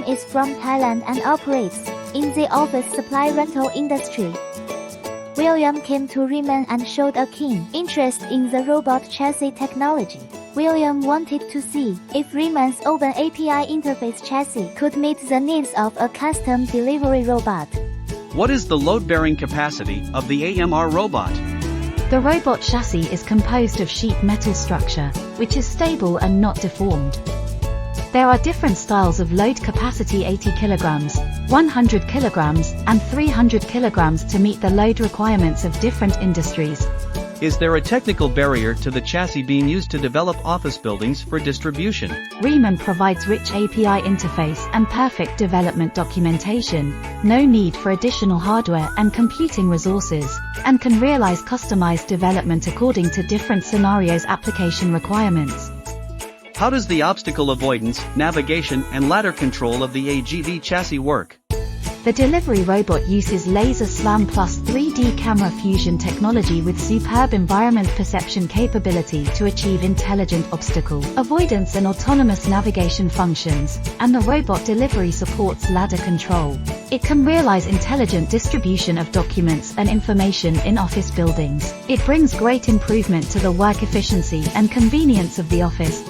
is from Thailand and operates in the office supply rental industry. William came to Reeman and showed a keen interest in the robot chassis technology. William wanted to see if Reeman's open API interface chassis could meet the needs of a custom delivery robot. What is the load-bearing capacity of the AMR robot? The robot chassis is composed of sheet metal structure, which is stable and not deformed. There are different styles of load capacity: 80 kilograms, 100 kilograms, and 300 kilograms to meet the load requirements of different industries. Is there a technical barrier to the chassis being used to develop office buildings for distribution? Reeman provides rich API interface and perfect development documentation, no need for additional hardware and computing resources, and can realize customized development according to different scenarios' application requirements. How does the obstacle avoidance, navigation, and ladder control of the AGV chassis work? The delivery robot uses laser SLAM plus 3D camera fusion technology with superb environment perception capability to achieve intelligent obstacle avoidance and autonomous navigation functions, and the robot delivery supports ladder control. It can realize intelligent distribution of documents and information in office buildings. It brings great improvement to the work efficiency and convenience of the office.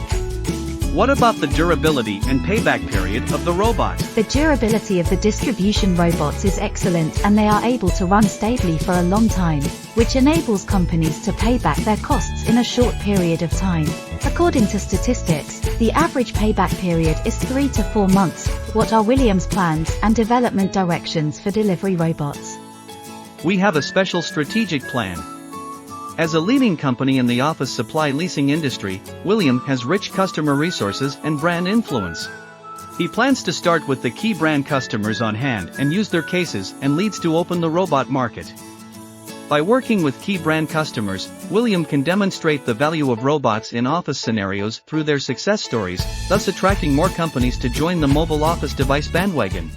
What about the durability and payback period of the robot? The durability of the distribution robots is excellent and they are able to run stably for a long time, which enables companies to pay back their costs in a short period of time. According to statistics, the average payback period is 3 to 4 months. What are William's plans and development directions for delivery robots? We have a special strategic plan. As a leading company in the office supply leasing industry, William has rich customer resources and brand influence. He plans to start with the key brand customers on hand and use their cases and leads to open the robot market. By working with key brand customers, William can demonstrate the value of robots in office scenarios through their success stories, thus attracting more companies to join the mobile office device bandwagon.